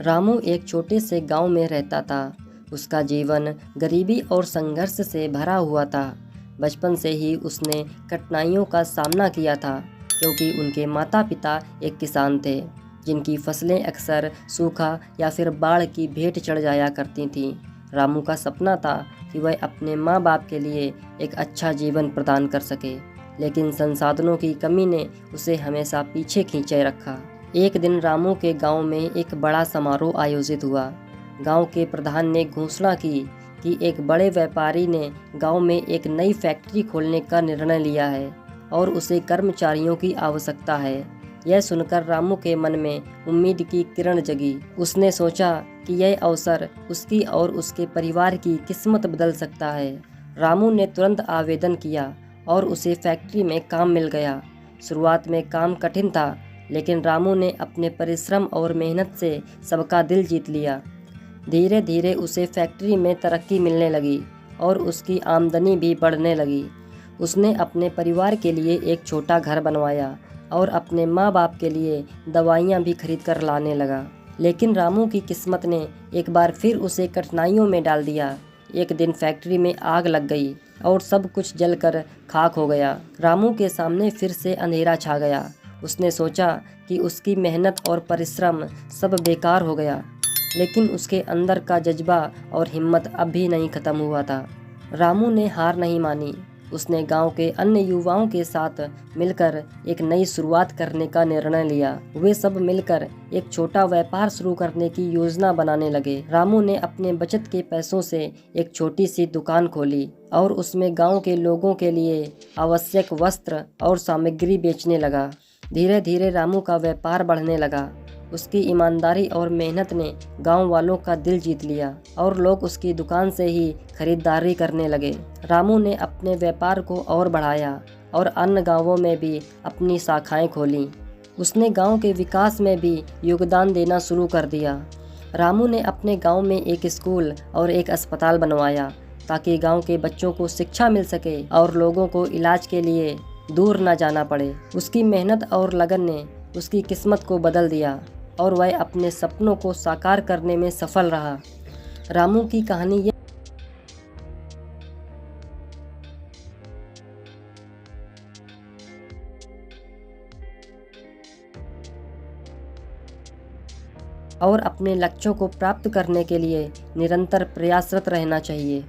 रामू एक छोटे से गांव में रहता था। उसका जीवन गरीबी और संघर्ष से भरा हुआ था। बचपन से ही उसने कठिनाइयों का सामना किया था, क्योंकि उनके माता पिता एक किसान थे, जिनकी फसलें अक्सर सूखा या फिर बाढ़ की भेंट चढ़ जाया करती थीं। रामू का सपना था कि वह अपने माँ बाप के लिए एक अच्छा जीवन प्रदान कर सके, लेकिन संसाधनों की कमी ने उसे हमेशा पीछे खींचे रखा। एक दिन रामू के गांव में एक बड़ा समारोह आयोजित हुआ। गांव के प्रधान ने घोषणा की कि एक बड़े व्यापारी ने गांव में एक नई फैक्ट्री खोलने का निर्णय लिया है और उसे कर्मचारियों की आवश्यकता है। यह सुनकर रामू के मन में उम्मीद की किरण जगी। उसने सोचा कि यह अवसर उसकी और उसके परिवार की किस्मत बदल सकता है। रामू ने तुरंत आवेदन किया और उसे फैक्ट्री में काम मिल गया। शुरुआत में काम कठिन था, लेकिन रामू ने अपने परिश्रम और मेहनत से सबका दिल जीत लिया। धीरे धीरे उसे फैक्ट्री में तरक्की मिलने लगी और उसकी आमदनी भी बढ़ने लगी। उसने अपने परिवार के लिए एक छोटा घर बनवाया और अपने माँ बाप के लिए दवाइयाँ भी खरीद कर लाने लगा। लेकिन रामू की किस्मत ने एक बार फिर उसे कठिनाइयों में डाल दिया। एक दिन फैक्ट्री में आग लग गई और सब कुछ जलकर खाक हो गया। रामू के सामने फिर से अंधेरा छा गया। उसने सोचा कि उसकी मेहनत और परिश्रम सब बेकार हो गया, लेकिन उसके अंदर का जज्बा और हिम्मत अब भी नहीं खत्म हुआ था। रामू ने हार नहीं मानी। उसने गांव के अन्य युवाओं के साथ मिलकर एक नई शुरुआत करने का निर्णय लिया। वे सब मिलकर एक छोटा व्यापार शुरू करने की योजना बनाने लगे। रामू ने अपने बचत के पैसों से एक छोटी सी दुकान खोली और उसमें गांव के लोगों के लिए आवश्यक वस्त्र और सामग्री बेचने लगा। धीरे धीरे रामू का व्यापार बढ़ने लगा। उसकी ईमानदारी और मेहनत ने गांव वालों का दिल जीत लिया और लोग उसकी दुकान से ही खरीदारी करने लगे। रामू ने अपने व्यापार को और बढ़ाया और अन्य गांवों में भी अपनी शाखाएं खोलीं। उसने गांव के विकास में भी योगदान देना शुरू कर दिया। रामू ने अपने गांव में एक स्कूल और एक अस्पताल बनवाया, ताकि गांव के बच्चों को शिक्षा मिल सके और लोगों को इलाज के लिए दूर न जाना पड़े। उसकी मेहनत और लगन ने उसकी किस्मत को बदल दिया और वह अपने सपनों को साकार करने में सफल रहा। रामू की कहानी ये और अपने लक्ष्यों को प्राप्त करने के लिए निरंतर प्रयासरत रहना चाहिए।